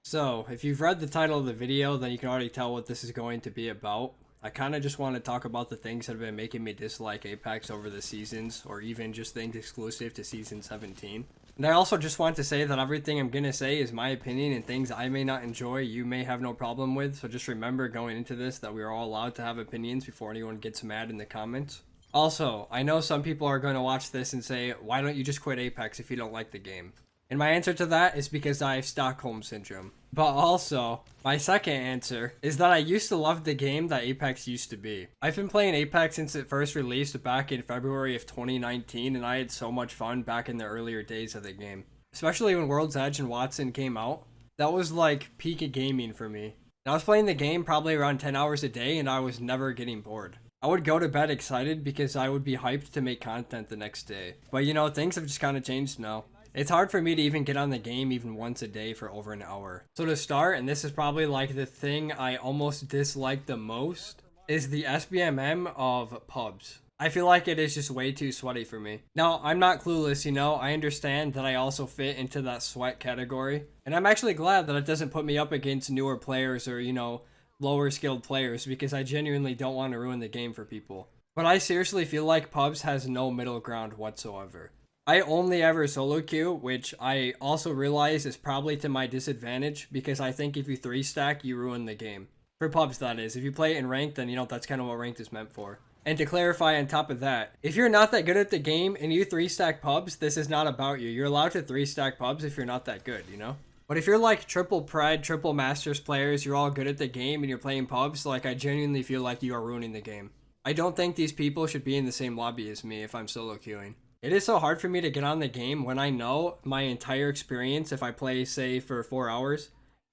So, if you've read the title of the video, then you can already tell what this is going to be about. I kind of just want to talk about the things that have been making me dislike Apex over the seasons, or even just things exclusive to Season 17. And I also just want to say that everything I'm going to say is my opinion and things I may not enjoy, you may have no problem with. So just remember going into this that we are all allowed to have opinions before anyone gets mad in the comments. Also, I know some people are going to watch this and say, why don't you just quit Apex if you don't like the game? And my answer to that is because I have Stockholm Syndrome. But also, my second answer is that I used to love the game that Apex used to be. I've been playing Apex since it first released back in February of 2019, and I had so much fun back in the earlier days of the game. Especially when World's Edge and Wattson came out. That was like peak of gaming for me. And I was playing the game probably around 10 hours a day, and I was never getting bored. I would go to bed excited because I would be hyped to make content the next day. But you know, things have just kind of changed now. It's hard for me to even get on the game even once a day for over an hour. So to start, and this is probably like the thing I almost dislike the most, is the SBMM of pubs. I feel like it is just way too sweaty for me. Now, I'm not clueless, you know, I understand that I also fit into that sweat category. And I'm actually glad that it doesn't put me up against newer players or, you know, lower skilled players because I genuinely don't want to ruin the game for people. But I seriously feel like pubs has no middle ground whatsoever. I only ever solo queue, which I also realize is probably to my disadvantage because I think if you 3-stack, you ruin the game. For pubs, that is. If you play it in ranked, then you know that's kind of what ranked is meant for. And to clarify on top of that, if you're not that good at the game and you 3-stack pubs, this is not about you. You're allowed to 3-stack pubs if you're not that good, you know? But if you're like triple Pred, triple Masters players, you're all good at the game and you're playing pubs, like I genuinely feel like you are ruining the game. I don't think these people should be in the same lobby as me if I'm solo queuing. It is so hard for me to get on the game when I know my entire experience, if I play, say, for 4 hours,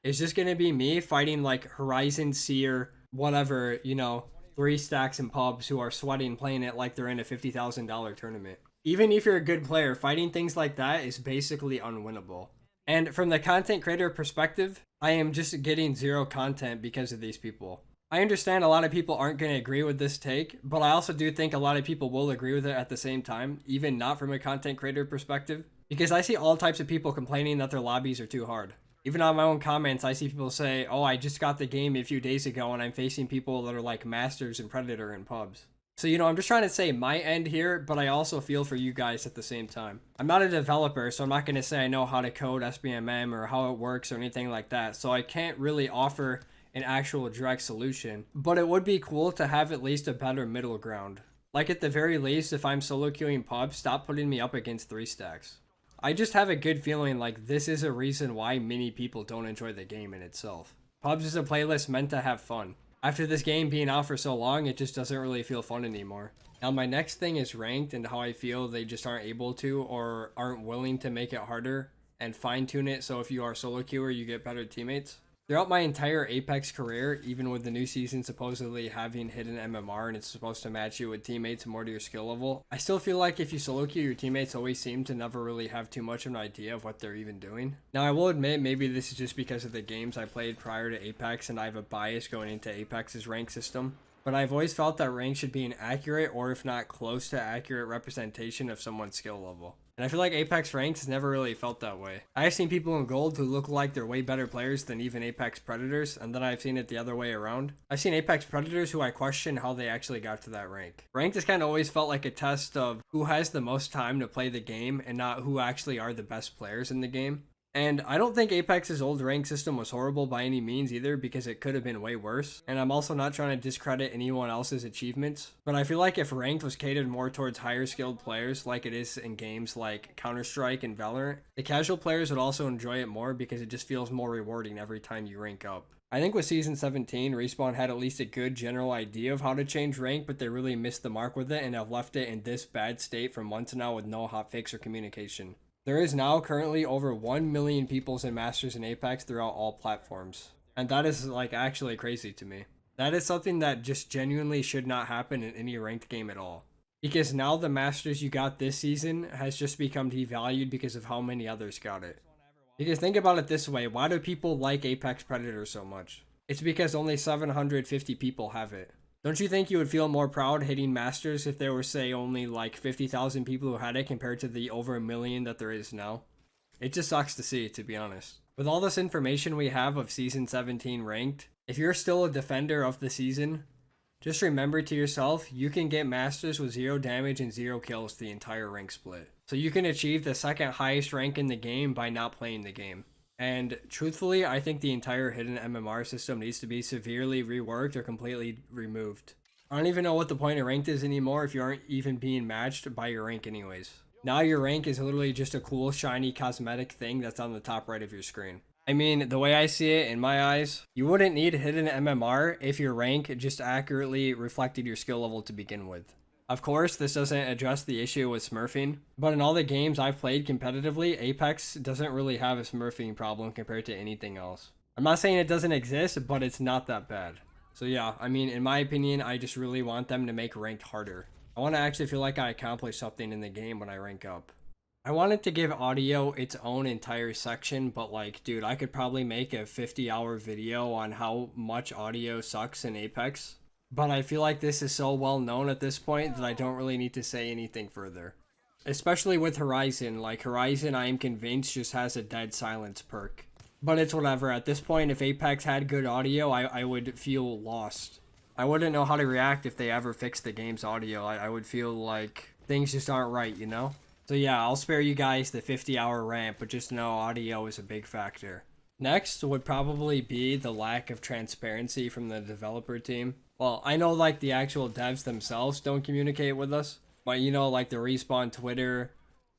is just going to be me fighting like Horizon, Seer, whatever, you know, 3-stacks in pubs who are sweating playing it like they're in a $50,000 tournament. Even if you're a good player, fighting things like that is basically unwinnable. And from the content creator perspective, I am just getting zero content because of these people. I understand a lot of people aren't going to agree with this take, but I also do think a lot of people will agree with it at the same time, even not from a content creator perspective, because I see all types of people complaining that their lobbies are too hard. Even on my own comments, I see people say, oh, I just got the game a few days ago and I'm facing people that are like Masters and Predator in pubs. So, you know, I'm just trying to say my end here, but I also feel for you guys at the same time. I'm not a developer, so I'm not going to say I know how to code SBMM or how it works or anything like that, so I can't really offer an actual direct solution, but it would be cool to have at least a better middle ground. Like at the very least, if I'm solo queuing pubs, stop putting me up against 3-stacks. I just have a good feeling like this is a reason why many people don't enjoy the game in itself. Pubs is a playlist meant to have fun. After this game being out for so long, it just doesn't really feel fun anymore. Now my next thing is ranked and how I feel they just aren't able to or aren't willing to make it harder and fine tune it so if you are solo queuer you get better teammates. Throughout my entire Apex career, even with the new season supposedly having hidden MMR and it's supposed to match you with teammates more to your skill level, I still feel like if you solo queue, your teammates always seem to never really have too much of an idea of what they're even doing. Now I will admit maybe this is just because of the games I played prior to Apex and I have a bias going into Apex's rank system. But I've always felt that rank should be an accurate or if not close to accurate representation of someone's skill level. And I feel like Apex ranks has never really felt that way. I have seen people in gold who look like they're way better players than even Apex Predators, and then I've seen it the other way around. I've seen Apex Predators who I question how they actually got to that rank. Ranked has kind of always felt like a test of who has the most time to play the game and not who actually are the best players in the game. And I don't think Apex's old rank system was horrible by any means either because it could have been way worse. And I'm also not trying to discredit anyone else's achievements. But I feel like if ranked was catered more towards higher skilled players like it is in games like Counter-Strike and Valorant, the casual players would also enjoy it more because it just feels more rewarding every time you rank up. I think with Season 17, Respawn had at least a good general idea of how to change rank, but they really missed the mark with it and have left it in this bad state for months now with no hotfix or communication. There is now currently over 1 million peoples in Masters in Apex throughout all platforms. And that is like actually crazy to me. That is something that just genuinely should not happen in any ranked game at all. Because now the Masters you got this season has just become devalued because of how many others got it. Because think about it this way, why do people like Apex Predator so much? It's because only 750 people have it. Don't you think you would feel more proud hitting Masters if there were, say, only like 50,000 people who had it compared to the over a million that there is now? It just sucks to see, to be honest. With all this information we have of Season 17 ranked, if you're still a defender of the season, just remember to yourself, you can get Masters with 0 damage and 0 kills the entire rank split. So you can achieve the second highest rank in the game by not playing the game. And truthfully, I think the entire hidden MMR system needs to be severely reworked or completely removed. I don't even know what the point of ranked is anymore if you aren't even being matched by your rank anyways. Now your rank is literally just a cool, shiny, cosmetic thing that's on the top right of your screen. I mean, the way I see it, in my eyes, you wouldn't need hidden MMR if your rank just accurately reflected your skill level to begin with. Of course, this doesn't address the issue with smurfing, but in all the games I've played competitively, Apex doesn't really have a smurfing problem compared to anything else. I'm not saying it doesn't exist, but it's not that bad. So yeah, I mean, in my opinion, I just really want them to make ranked harder. I want to actually feel like I accomplished something in the game when I rank up. I wanted to give audio its own entire section, but like, dude, I could probably make a 50-hour video on how much audio sucks in Apex. But I feel like this is so well known at this point that I don't really need to say anything further. Especially with Horizon. Like, Horizon, I am convinced, just has a dead silence perk. But it's whatever. At this point, if Apex had good audio, I would feel lost. I wouldn't know how to react if they ever fixed the game's audio. I would feel like things just aren't right, you know? So yeah, I'll spare you guys the 50-hour rant, but just know audio is a big factor. Next would probably be the lack of transparency from the developer team. Well, I know like the actual devs themselves don't communicate with us, but you know, like the Respawn Twitter,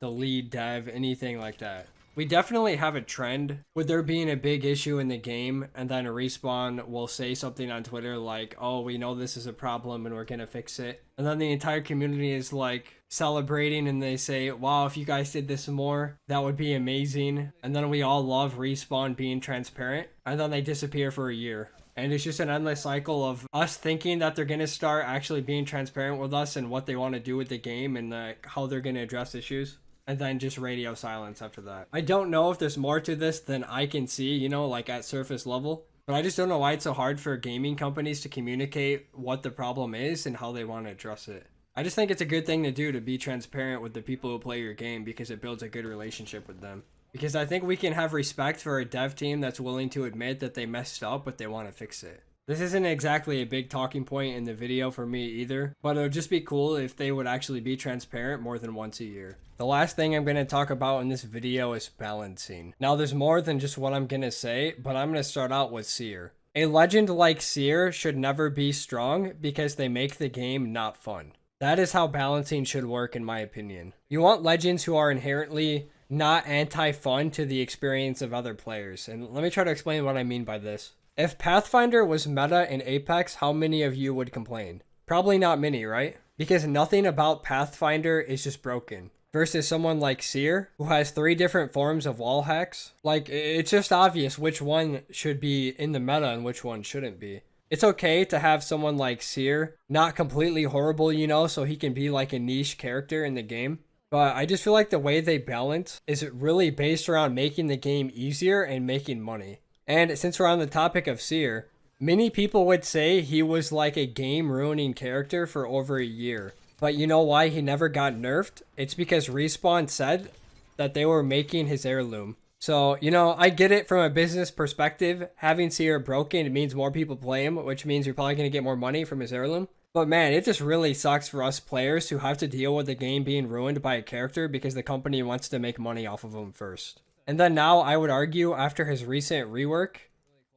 the lead dev, anything like that. We definitely have a trend with there being a big issue in the game, and then a Respawn will say something on Twitter like, oh, we know this is a problem and we're gonna fix it. And then the entire community is like celebrating and they say, wow, if you guys did this more, that would be amazing. And then we all love Respawn being transparent, and then they disappear for a year. And it's just an endless cycle of us thinking that they're going to start actually being transparent with us and what they want to do with the game and how they're going to address issues. And then just radio silence after that. I don't know if there's more to this than I can see, you know, like at surface level. But I just don't know why it's so hard for gaming companies to communicate what the problem is and how they want to address it. I just think it's a good thing to do, to be transparent with the people who play your game, because it builds a good relationship with them. Because I think we can have respect for a dev team that's willing to admit that they messed up, but they want to fix it. This isn't exactly a big talking point in the video for me either, but it would just be cool if they would actually be transparent more than once a year. The last thing I'm going to talk about in this video is balancing. Now there's more than just what I'm going to say, but I'm going to start out with Seer. A legend like Seer should never be strong because they make the game not fun. That is how balancing should work in my opinion. You want legends who are inherently not anti-fun to the experience of other players. And let me try to explain what I mean by this. If Pathfinder was meta in Apex, how many of you would complain? Probably not many, right? Because nothing about Pathfinder is just broken. Versus someone like Seer, who has 3 different forms of wall hacks. Like, it's just obvious which one should be in the meta and which one shouldn't be. It's okay to have someone like Seer, not completely horrible, you know, so he can be like a niche character in the game. But I just feel like the way they balance is really based around making the game easier and making money. And since we're on the topic of Seer, many people would say he was like a game-ruining character for over a year. But you know why he never got nerfed? It's because Respawn said that they were making his heirloom. So, you know, I get it from a business perspective. Having Seer broken, it means more people play him, which means you're probably going to get more money from his heirloom. But man, it just really sucks for us players who have to deal with the game being ruined by a character because the company wants to make money off of him first. And then now, I would argue, after his recent rework,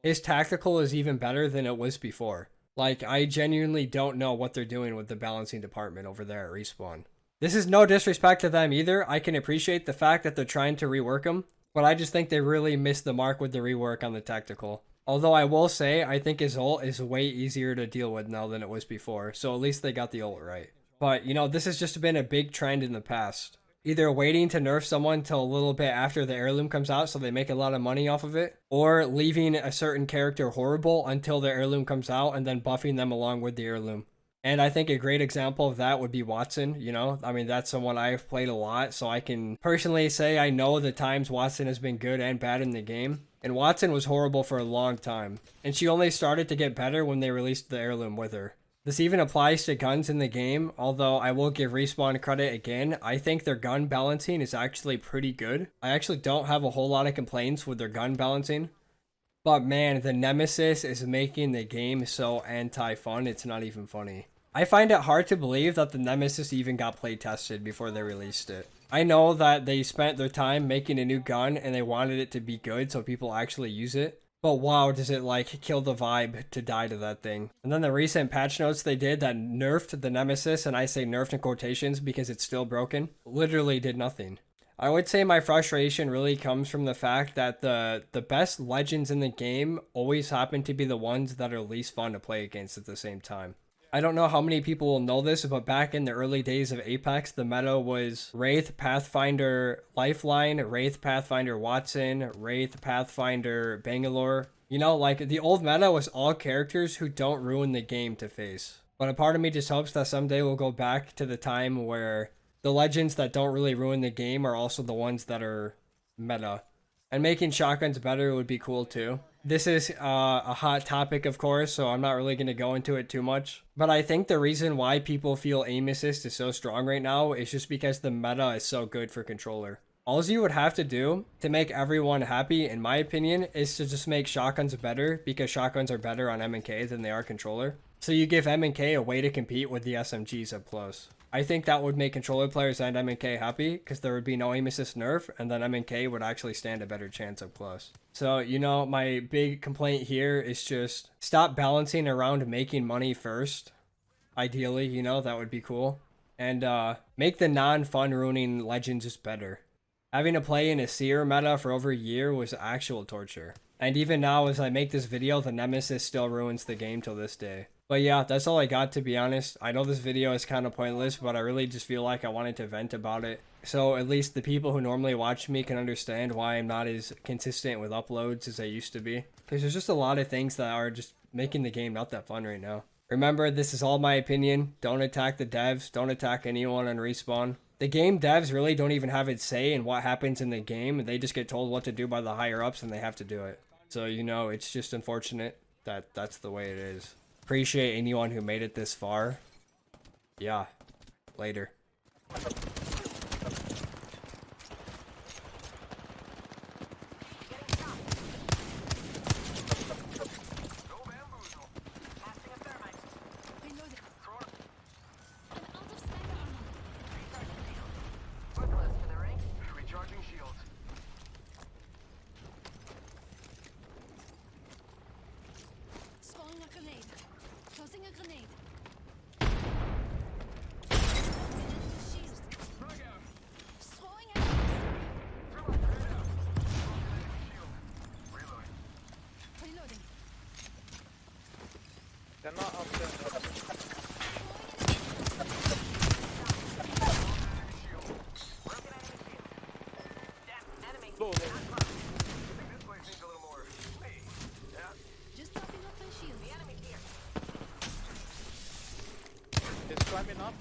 his tactical is even better than it was before. Like, I genuinely don't know what they're doing with the balancing department over there at Respawn. This is no disrespect to them either. I can appreciate the fact that they're trying to rework him, but I just think they really missed the mark with the rework on the tactical. Although I will say, I think his ult is way easier to deal with now than it was before, so at least they got the ult right. But, you know, this has just been a big trend in the past. Either waiting to nerf someone till a little bit after the heirloom comes out so they make a lot of money off of it, or leaving a certain character horrible until the heirloom comes out and then buffing them along with the heirloom. And I think a great example of that would be Wattson, you know? I mean, that's someone I've played a lot, so I can personally say I know the times Wattson has been good and bad in the game. And Wattson was horrible for a long time. And she only started to get better when they released the heirloom with her. This even applies to guns in the game, although I will give Respawn credit again. I think their gun balancing is actually pretty good. I actually don't have a whole lot of complaints with their gun balancing. But man, the Nemesis is making the game so anti-fun, it's not even funny. I find it hard to believe that the Nemesis even got play tested before they released it. I know that they spent their time making a new gun and they wanted it to be good so people actually use it. But wow, does it like kill the vibe to die to that thing. And then the recent patch notes they did that nerfed the Nemesis, and I say nerfed in quotations because it's still broken, literally did nothing. I would say my frustration really comes from the fact that the best legends in the game always happen to be the ones that are least fun to play against at the same time. I don't know how many people will know this, but back in the early days of Apex, the meta was Wraith, Pathfinder, Lifeline, Wraith, Pathfinder, Watson, Wraith, Pathfinder, Bangalore. You know, like the old meta was all characters who don't ruin the game to face. But a part of me just hopes that someday we'll go back to the time where the legends that don't really ruin the game are also the ones that are meta. And making shotguns better would be cool too. This is a hot topic, of course, so I'm not really going to go into it too much. But I think the reason why people feel aim assist is so strong right now is just because the meta is so good for controller. All you would have to do to make everyone happy, in my opinion, is to just make shotguns better, because shotguns are better on M&K than they are controller. So you give M&K a way to compete with the SMGs up close. I think that would make controller players and M&K happy, because there would be no aim assist nerf, and then M&K would actually stand a better chance up close. So, you know, my big complaint here is just stop balancing around making money first. Ideally, you know, that would be cool. And make the non-fun ruining legends just better. Having to play in a Seer meta for over a year was actual torture. And even now, as I make this video, the Nemesis still ruins the game till this day. But yeah, that's all I got, to be honest. I know this video is kind of pointless, but I really just feel like I wanted to vent about it. So at least the people who normally watch me can understand why I'm not as consistent with uploads as I used to be. Because there's just a lot of things that are just making the game not that fun right now. Remember, this is all my opinion. Don't attack the devs. Don't attack anyone on Respawn. The game devs really don't even have its say in what happens in the game. They just get told what to do by the higher ups and they have to do it. So, you know, it's just unfortunate that that's the way it is. Appreciate anyone who made it this far. Yeah. Later. Tossing a grenade. Throwing a reloading. They're not up there. Low, low. Just topping up my shield. The enemy here. It's climbing up.